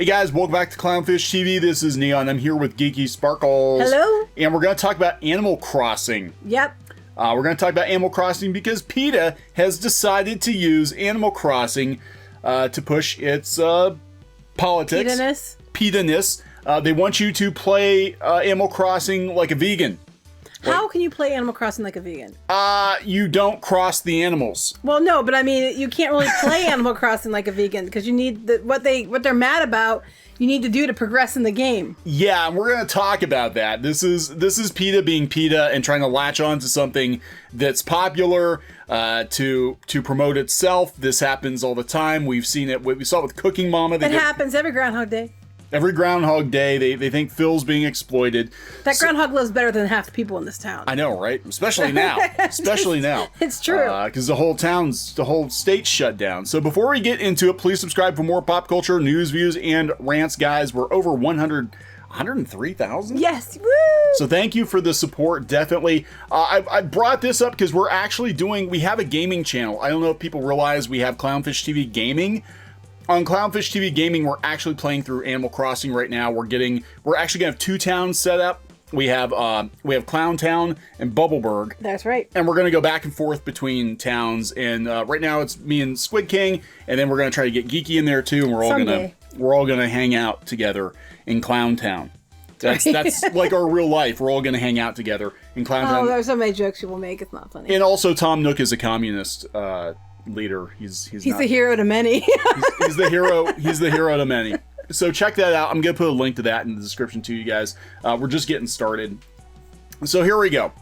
Hey guys, welcome back to Clownfish TV. This is Kneon. I'm here with Geeky Sparkles. Hello. And we're going to talk about Animal Crossing. Yep. We're going to talk about Animal Crossing because PETA has decided to use Animal Crossing to push its politics. PETA-ness. They want you to play Animal Crossing like a vegan. How can you play Animal Crossing like a vegan? You don't cross the animals. Well, no, but I mean, you can't really play Animal Crossing like a vegan because you need what they're mad about. You need to do to progress in the game. Yeah, and we're going to talk about that. This is PETA being PETA and trying to latch on to something that's popular to promote itself. This happens all the time. We've seen it. We saw it with Cooking Mama. It happens every Groundhog Day. Every Groundhog Day, they think Phil's being exploited. That groundhog lives better than half the people in this town. I know, right? Especially now. Especially now. It's true. Because the whole state's shut down. So before we get into it, please subscribe for more pop culture, news, views, and rants, guys. We're over 103,000? Yes. Woo! So thank you for the support, definitely. I brought this up because we have a gaming channel. I don't know if people realize we have Clownfish TV Gaming. On Clownfish TV Gaming, we're actually playing through Animal Crossing right now. We're actually gonna have 2 towns set up. We have Clown Town and Bubbleberg. That's right. And we're gonna go back and forth between towns. And right now it's me and Squid King, and then we're gonna try to get Geeky in there too. And we're all gonna hang out together in Clown Town. That's like our real life. We're all gonna hang out together in Clown Town. Oh, there's so many jokes you will make. It's not funny. And also, Tom Nook is a communist leader. He's the hero to many. he's the hero. He's the hero to many. So check that out. I'm gonna put a link to that in the description to you guys. We're just getting started. So here we go.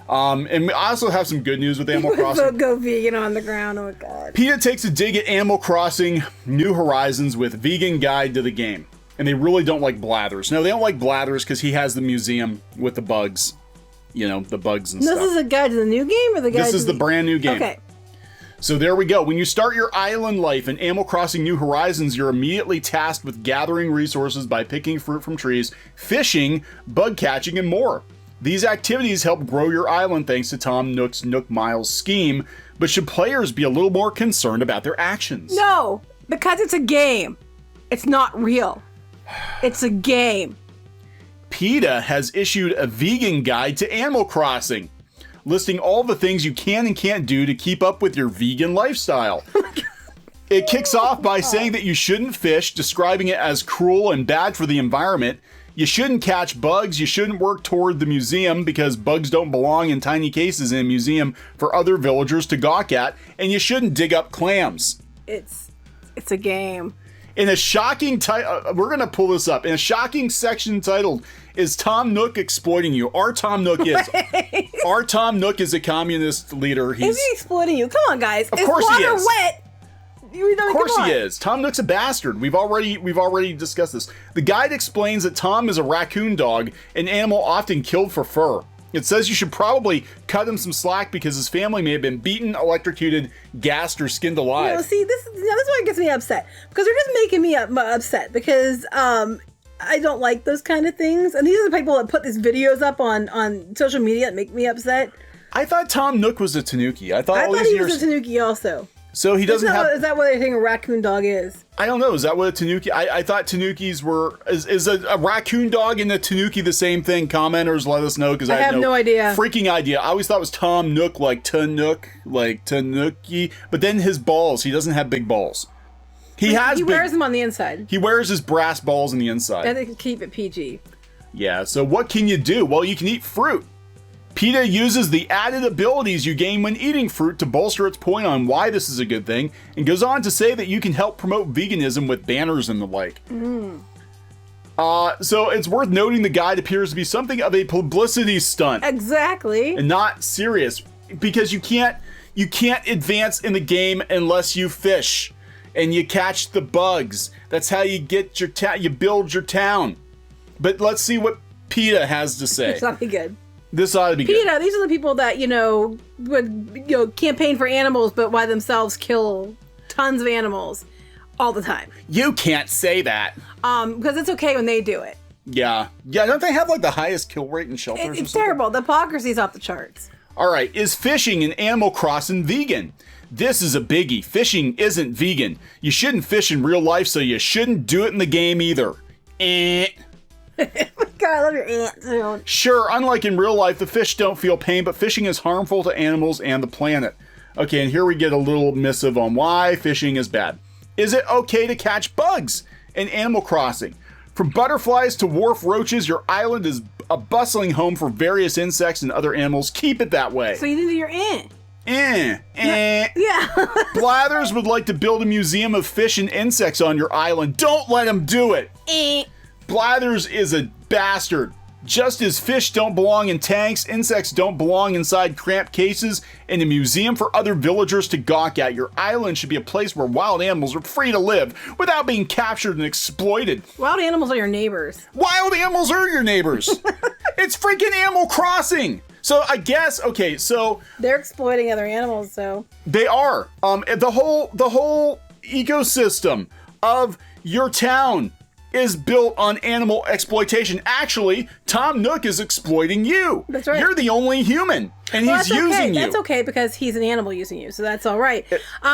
And I also have some good news with Animal Crossing. Go vegan on the ground. Oh god. PETA takes a dig at Animal Crossing New Horizons with vegan guide to the game, and they really don't like Blathers. No, they don't like Blathers because he has the museum with the bugs. You know, the bugs and stuff. This is a guide to the new game, or the guide? This is the brand new game. Okay. So there we go. When you start your island life in Animal Crossing New Horizons, you're immediately tasked with gathering resources by picking fruit from trees, fishing, bug catching, and more. These activities help grow your island thanks to Tom Nook's Nook Miles scheme, but should players be a little more concerned about their actions? No, because it's a game. It's not real. It's a game. PETA has issued a vegan guide to Animal Crossing, listing all the things you can and can't do to keep up with your vegan lifestyle. It kicks off by saying that you shouldn't fish, describing it as cruel and bad for the environment. You shouldn't catch bugs. You shouldn't work toward the museum because bugs don't belong in tiny cases in a museum for other villagers to gawk at. And you shouldn't dig up clams. It's a game. In a shocking title, we're going to pull this up. In a shocking section titled, "Is Tom Nook exploiting you?" Our Tom Nook is. Our Tom Nook is a communist leader. Is he exploiting you? Come on, guys. Of course he is. Water wet? Of course he is. Tom Nook's a bastard. We've already discussed this. The guide explains that Tom is a raccoon dog, an animal often killed for fur. It says you should probably cut him some slack because his family may have been beaten, electrocuted, gassed, or skinned alive. You know, see, this is why it gets me upset. Because they're just making me upset because I don't like those kind of things. And these are the people that put these videos up on social media that make me upset. I thought Tom Nook was a Tanuki. I thought he was a Tanuki also. So he doesn't have... Is that what they think a raccoon dog is? I don't know. Is that what a Tanuki... I thought Tanukis were... Is a raccoon dog and a Tanuki the same thing? Commenters, let us know, because I have no idea. Freaking idea. I always thought it was Tom Nook, like Tanuk, like Tanuki. But then his balls, he doesn't have big balls. He wears them on the inside. He wears his brass balls on the inside. And they can keep it PG. Yeah, so what can you do? Well, you can eat fruit. PETA uses the added abilities you gain when eating fruit to bolster its point on why this is a good thing, and goes on to say that you can help promote veganism with banners and the like. So it's worth noting the guide appears to be something of a publicity stunt. Exactly. And not serious, because you can't advance in the game unless you fish and you catch the bugs. That's how you get your you build your town. But let's see what PETA has to say. It's not be good. This ought to be good. PETA, these are the people that, would, campaign for animals, but by themselves kill tons of animals all the time. You can't say that. Because it's okay when they do it. Yeah. Yeah, don't they have, the highest kill rate in shelters or something? It's terrible. The hypocrisy's off the charts. All right. Is fishing in Animal Crossing vegan? This is a biggie. Fishing isn't vegan. You shouldn't fish in real life, so you shouldn't do it in the game either. Eh. God, I love your aunt too. Sure, unlike in real life, the fish don't feel pain, but fishing is harmful to animals and the planet. Okay, and here we get a little missive on why fishing is bad. Is it okay to catch bugs in Animal Crossing? From butterflies to wharf roaches, your island is a bustling home for various insects and other animals. Keep it that way. So you did your aunt. Yeah. Blathers would like to build a museum of fish and insects on your island. Don't let him do it. Blathers is a bastard. Just as fish don't belong in tanks, insects don't belong inside cramped cases, in a museum for other villagers to gawk at. Your island should be a place where wild animals are free to live without being captured and exploited. Wild animals are your neighbors. Wild animals are your neighbors. It's freaking Animal Crossing. So I guess, okay, so They're exploiting other animals, so. they are. The whole ecosystem of your town is built on animal exploitation. Actually, Tom Nook is exploiting you. That's right. You're the only human, and he's using you. That's okay because he's an animal using you, so that's all right.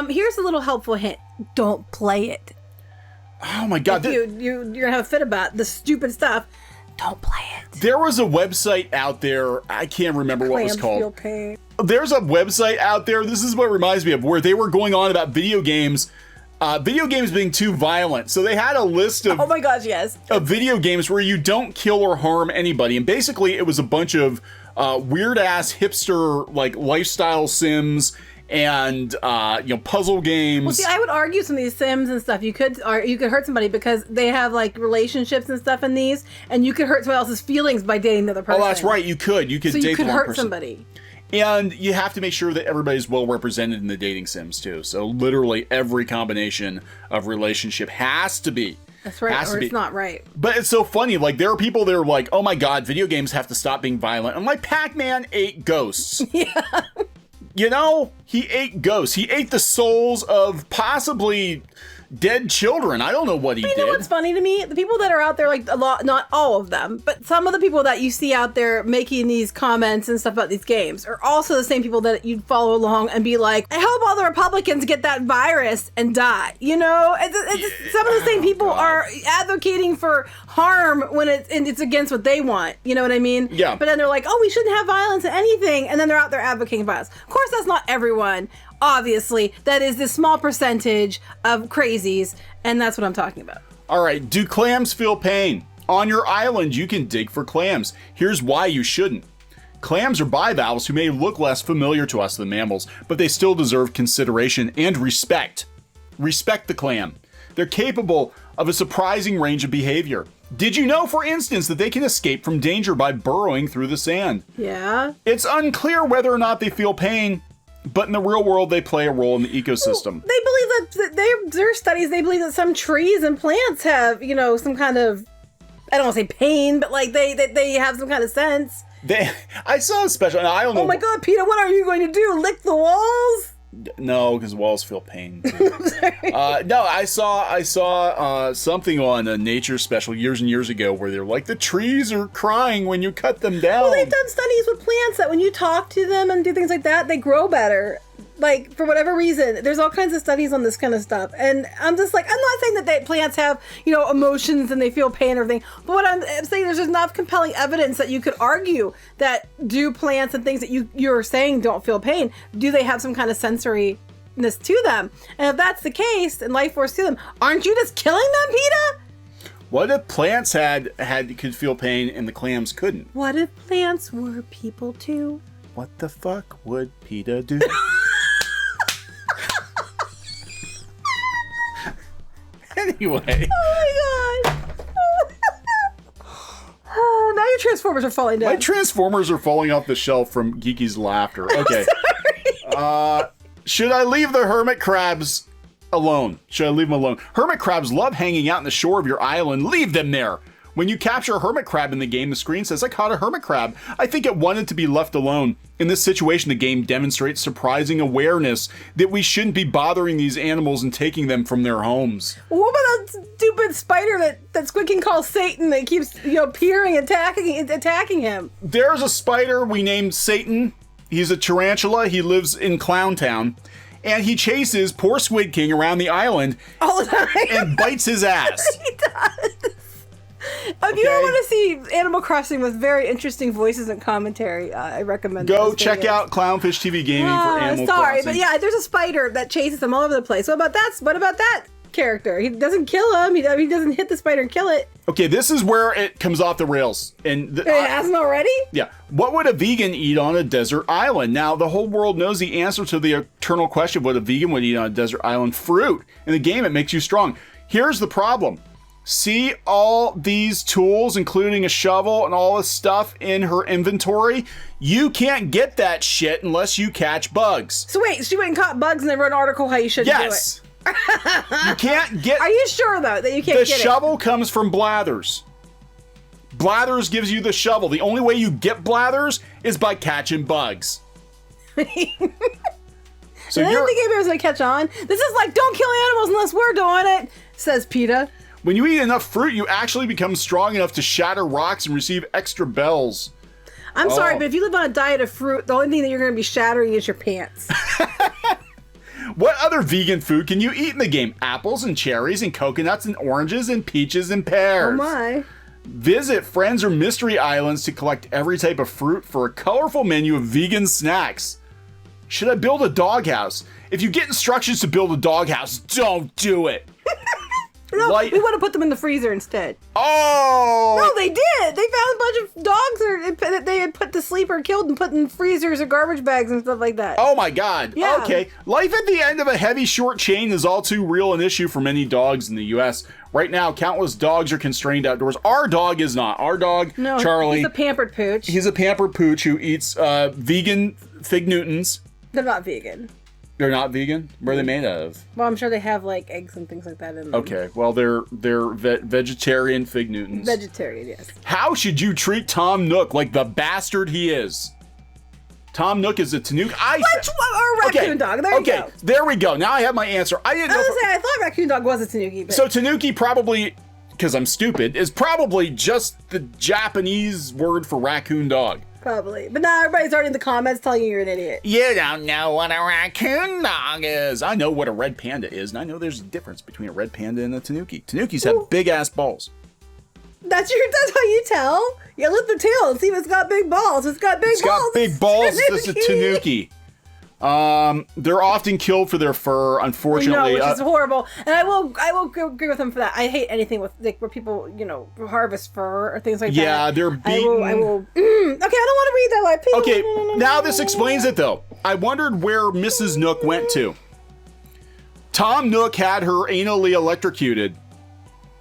Here's a little helpful hint: don't play it. Oh my God! You're gonna have a fit about the stupid stuff. Don't play it. There was a website out there. I can't remember what it was Clams called. feel pain. There's a website out there. This is what it reminds me of, where they were going on about video games. Video games being too violent. So they had a list of, Oh my gosh, yes. of video games where you don't kill or harm anybody. And basically it was a bunch of weird ass hipster like lifestyle sims and puzzle games. Well, see, I would argue some of these Sims and stuff. You could hurt somebody because they have like relationships and stuff in these, and you could hurt someone else's feelings by dating the other person. Oh, that's right. You could So date you could the wrong hurt person. somebody. And you have to make sure that everybody's well represented in the dating sims too. So literally every combination of relationship has to be. That's right, or it's not right. But it's so funny. Like, there are people that are like, oh my God, video games have to stop being violent. I'm like, Pac-Man ate ghosts. Yeah. You know, he ate ghosts. He ate the souls of possibly dead children. I don't know what he did. You know what's funny to me? The people that are out there, like a lot, not all of them, but some of the people that you see out there making these comments and stuff about these games are also the same people that you'd follow along and be like, I hope all the Republicans get that virus and die. You know, some of the same people are advocating for harm when it's against what they want. You know what I mean? Yeah. But then they're like, oh, we shouldn't have violence in anything. And then they're out there advocating violence. Of course, that's not everyone. Obviously, that is this small percentage of crazies, and that's what I'm talking about. All right, do clams feel pain? On your island, you can dig for clams. Here's why you shouldn't. Clams are bivalves who may look less familiar to us than mammals, but they still deserve consideration and respect. Respect the clam. They're capable of a surprising range of behavior. Did you know, for instance, that they can escape from danger by burrowing through the sand? Yeah. It's unclear whether or not they feel pain, but in the real world, they play a role in the ecosystem. They believe that their studies, they believe that some trees and plants have, some kind of, I don't want to say pain, but like they have some kind of sense. I saw a special, I don't know. Oh my God, PETA, what are you going to do? Lick the walls? No, because walls feel pain too. No, I saw something on a nature special years and years ago where they're like, the trees are crying when you cut them down. Well, they've done studies with plants that when you talk to them and do things like that, they grow better. Like, for whatever reason, there's all kinds of studies on this kind of stuff. And I'm just like, I'm not saying that plants have, emotions and they feel pain and everything. But what I'm saying, there's enough compelling evidence that you could argue that do plants and things that you're saying don't feel pain, do they have some kind of sensoriness to them? And if that's the case, and life force to them, aren't you just killing them, PETA? What if plants could feel pain and the clams couldn't? What if plants were people too? What the fuck would PETA do? Anyway. Oh my God. Oh, now your Transformers are falling down. My Transformers are falling off the shelf from Geeky's laughter. Okay. Should I leave the hermit crabs alone? Should I leave them alone? Hermit crabs love hanging out in the shore of your island. Leave them there. When you capture a hermit crab in the game, the screen says, I caught a hermit crab. I think it wanted to be left alone. In this situation, the game demonstrates surprising awareness that we shouldn't be bothering these animals and taking them from their homes. What about that stupid spider that Squid King calls Satan that keeps, peering and attacking him? There's a spider we named Satan. He's a tarantula. He lives in Clown Town. And he chases poor Squid King around the island all the time and bites his ass. He does. If you don't want to see Animal Crossing with very interesting voices and commentary, I recommend Go check out Clownfish TV Gaming for Animal Crossing. But yeah, there's a spider that chases him all over the place. What about that character? He doesn't kill him. He doesn't hit the spider and kill it. Okay, this is where it comes off the rails. And it hasn't already? Yeah. What would a vegan eat on a desert island? Now, the whole world knows the answer to the eternal question of what a vegan would eat on a desert island. Fruit. In the game, it makes you strong. Here's the problem. See all these tools, including a shovel and all this stuff in her inventory? You can't get that shit unless you catch bugs. So wait, she went and caught bugs and they wrote an article how you shouldn't do it. You can't get... Are you sure, though, that you can't get it? The shovel comes from Blathers. Blathers gives you the shovel. The only way you get Blathers is by catching bugs. So I didn't think anybody was going to catch on. This is like, don't kill animals unless we're doing it, says PETA. When you eat enough fruit, you actually become strong enough to shatter rocks and receive extra bells. I'm sorry, but if you live on a diet of fruit, the only thing that you're going to be shattering is your pants. What other vegan food can you eat in the game? Apples and cherries and coconuts and oranges and peaches and pears. Oh my. Visit Friends or Mystery Islands to collect every type of fruit for a colorful menu of vegan snacks. Should I build a doghouse? If you get instructions to build a doghouse, don't do it. No, we would have put them in the freezer instead. Oh! No, they did. They found a bunch of dogs that they had put to sleep or killed and put in freezers or garbage bags and stuff like that. Oh my God. Yeah. Okay. Life at the end of a heavy short chain is all too real an issue for many dogs in the U.S. Right now, countless dogs are constrained outdoors. Our dog is not. Our dog, no, Charlie. He's a pampered pooch. He's a pampered pooch who eats vegan Fig Newtons. They're not vegan. They're not vegan? What are they made out of? Well, I'm sure they have like eggs and things like that in them. Okay, well they're vegetarian Fig Newtons. Vegetarian, yes. How should you treat Tom Nook like the bastard he is? Tom Nook is a Tanuki. Or raccoon dog. There you go. Okay, there we go. Now I have my answer. I thought raccoon dog was a Tanuki. But... So Tanuki probably, because I'm stupid, is probably just the Japanese word for raccoon dog. Probably. But now everybody's already in the comments telling you you're an idiot. You don't know what a raccoon dog is. I know what a red panda is, and I know there's a difference between a red panda and a Tanuki. Tanukis have big-ass balls. That's how you tell? You lift the tail and see if it's got big balls. It's got big balls. It's got big balls. It's a Tanuki. They're often killed for their fur, unfortunately. Which is horrible. And I will agree with them for that. I hate anything with where people, harvest fur or things like that. Yeah, they're beaten. I will. Okay, I don't want to read that line. Please, okay, no. now this explains it though. I wondered where Mrs. Nook went to. Tom Nook had her anally electrocuted.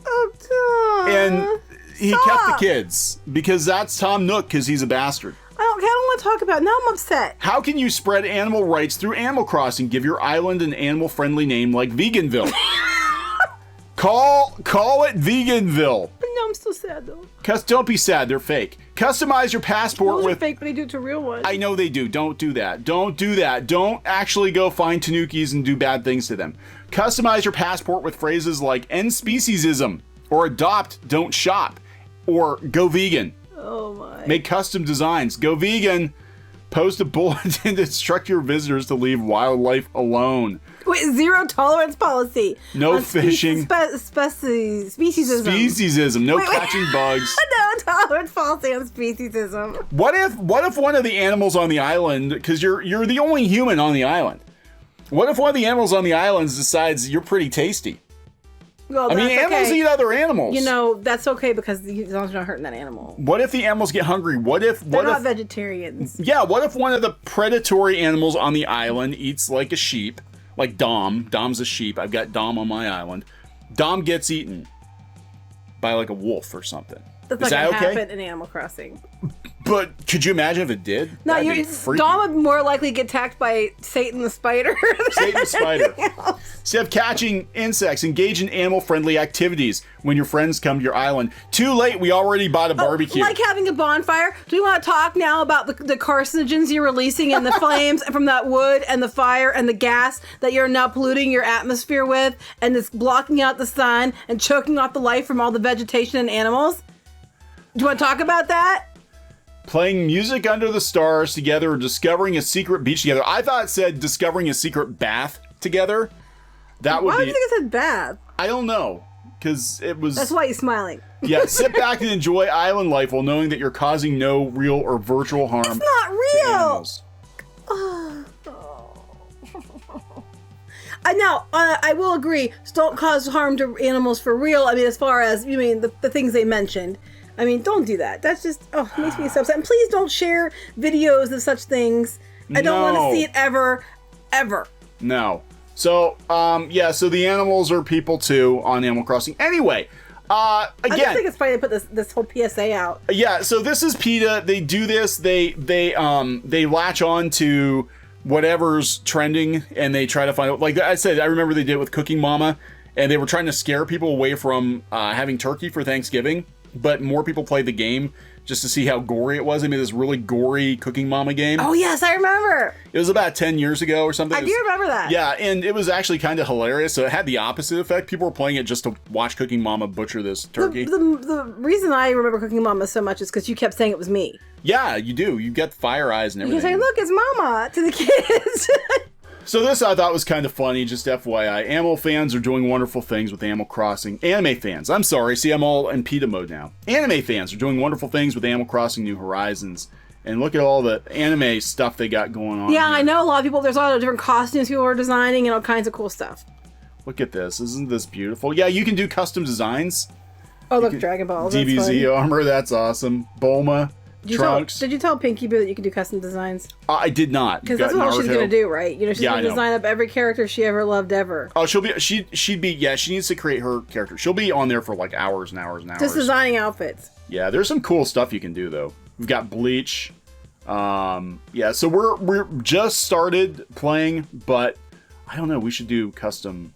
Oh, Tom. And he kept the kids because that's Tom Nook because he's a bastard. I don't want to talk about it. Now I'm upset. How can you spread animal rights through Animal Crossing? Give your island an animal-friendly name like Veganville. Call it Veganville. No, I'm still sad though. Don't be sad. They're fake. Customize your passport with... fake, but they do it to real ones. I know they do. Don't do that. Don't do that. Don't actually go find Tanukis and do bad things to them. Customize your passport with phrases like end speciesism, or adopt, don't shop, or go vegan. Oh my. Make custom designs. Go vegan. Post a bulletin to instruct your visitors to leave wildlife alone. Wait, zero tolerance policy. No fishing. Speciesism. Speciesism. No catching bugs. No tolerance policy on speciesism. What if one of the animals on the island, because you're the only human on the island. What if one of the animals on the island decides you're pretty tasty? Well, animals eat other animals. That's okay because as long as you're not hurting that animal. What if the animals get hungry? They're not vegetarians. Yeah, what if one of the predatory animals on the island eats like a sheep? Like Dom. Dom's a sheep. I've got Dom on my island. Dom gets eaten by like a wolf or something. That's Is not that gonna okay? happen in Animal Crossing. But could you imagine if it did? No, Dom would more likely get attacked by Satan the spider. Satan the spider. Instead of catching insects, engage in animal-friendly activities when your friends come to your island. Too late, we already bought a barbecue. Like having a bonfire. Do we want to talk now about the carcinogens you're releasing and the flames from that wood and the fire and the gas that you're now polluting your atmosphere with and it's blocking out the sun and choking off the life from all the vegetation and animals? Do you want to talk about that? Playing music under the stars together or discovering a secret beach together. I thought it said discovering a secret bath together. That would Why be... do you think it said bath? I don't know. Because it was... That's why he's smiling. Yeah, sit back and enjoy island life while knowing that you're causing no real or virtual harm. It's not real! Now, I will agree, don't cause harm to animals for real. I mean, as far as, you mean, the things they mentioned. I mean, don't do that. That's just, it makes me so upset. And please don't share videos of such things. I don't want to see it ever, ever. No. So, yeah, so the animals are people too on Animal Crossing. Anyway, again. I just think it's funny they put this whole PSA out. Yeah, so this is PETA. They do this. They latch on to whatever's trending and they try to find out. Like I said, I remember they did it with Cooking Mama, and they were trying to scare people away from having turkey for Thanksgiving. But more people played the game just to see how gory it was. They made this really gory Cooking Mama game. Oh, yes, I remember. It was about 10 years ago or something. I do remember that. Yeah, and it was actually kind of hilarious. So it had the opposite effect. People were playing it just to watch Cooking Mama butcher this turkey. The reason I remember Cooking Mama so much is because you kept saying it was me. Yeah, you do. You get fire eyes and everything. You say, look, it's Mama to the kids. So this I thought was kind of funny, just FYI. Animal fans are doing wonderful things with Animal Crossing. Anime fans, I'm sorry, see I'm all in PETA mode now. Anime fans are doing wonderful things with Animal Crossing New Horizons. And look at all the anime stuff they got going on. Yeah, here. I know a lot of people, there's a lot of different costumes people are designing and all kinds of cool stuff. Look at this, isn't this beautiful? Yeah, you can do custom designs. Oh, look, Dragon Balls. DBZ armor, that's awesome. Bulma. Trunks. Did you tell Pinky Boo that you could do custom designs? I did not. Because that's what she's gonna do, right? You know, she's gonna know. design up every character she ever loved ever. Oh, she'd be yeah. She needs to create her character. She'll be on there for like hours and hours and hours. Just designing outfits. Yeah, there's some cool stuff you can do though. We've got Bleach. Yeah, so we're just started playing, but I don't know. We should do custom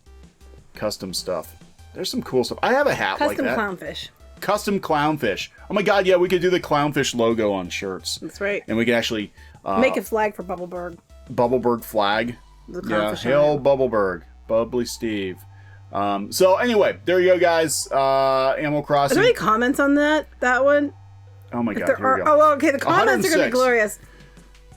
stuff. There's some cool stuff. I have a hat like that. Custom clownfish. Custom clownfish. Oh my god, yeah, we could do the clownfish logo on shirts. That's right. And we could actually make a flag for Bubbleberg. Bubbleberg flag. The Yeah, hail Bubbleberg. Bubbly Steve. So anyway, there you go, guys. Animal Crossing. Are there any comments on that one? Oh my god, here we go. Oh, well, okay, the comments are going to be glorious.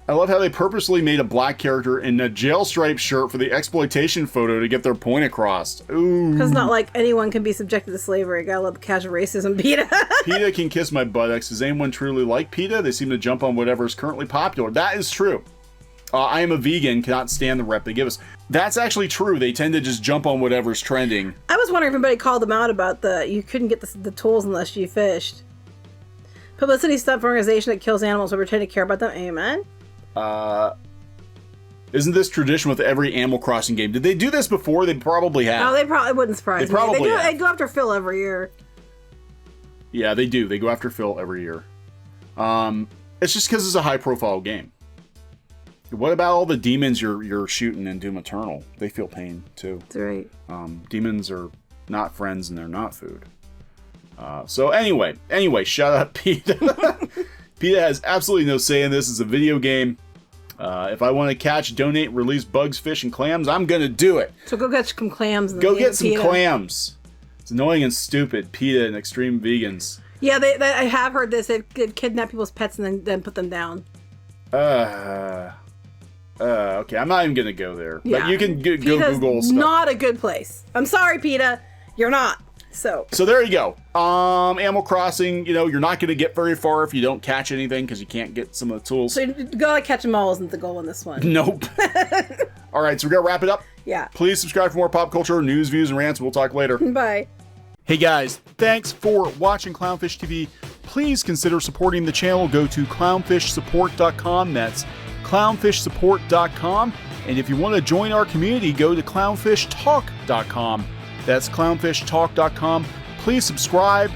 I love how they purposely made a black character in a jail stripe shirt for the exploitation photo to get their point across. Ooh. Because not like anyone can be subjected to slavery. Gotta love the casual racism, PETA. PETA can kiss my buttocks. Does anyone truly like PETA? They seem to jump on whatever is currently popular. That is true. I am a vegan, cannot stand the rep they give us. That's actually true. They tend to just jump on whatever's trending. I was wondering if anybody called them out about you couldn't get the tools unless you fished. Publicity stunt for an organization that kills animals but pretend to care about them. Amen. Isn't this tradition with every Animal Crossing game? Did they do this before? They probably have. Oh, they probably wouldn't surprise me. They probably have. They go after Phil every year. Yeah, they do. They go after Phil every year. It's just because it's a high-profile game. What about all the demons you're shooting in Doom Eternal? They feel pain too. That's right. Demons are not friends and they're not food. So anyway, shout out PETA. PETA has absolutely no say in this. It's a video game. If I want to catch, donate, release bugs, fish, and clams, I'm gonna do it. So go get some clams. Go get some clams. It's annoying and stupid. PETA and extreme vegans. Yeah, I have heard this. They've kidnapped people's pets and then put them down. Okay, I'm not even gonna go there. Yeah. But you can go Google stuff. Not a good place. I'm sorry, PETA. You're not. So there you go. Animal Crossing, you're not going to get very far if you don't catch anything because you can't get some of the tools. So gotta catch them all isn't the goal in this one. Nope. All right, so we're going to wrap it up. Yeah. Please subscribe for more pop culture, news, views, and rants. We'll talk later. Bye. Hey guys, thanks for watching Clownfish TV. Please consider supporting the channel. Go to clownfishsupport.com. That's clownfishsupport.com. And if you want to join our community, go to clownfishtalk.com. That's clownfishtalk.com. Please subscribe,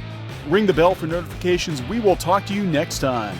ring the bell for notifications. We will talk to you next time.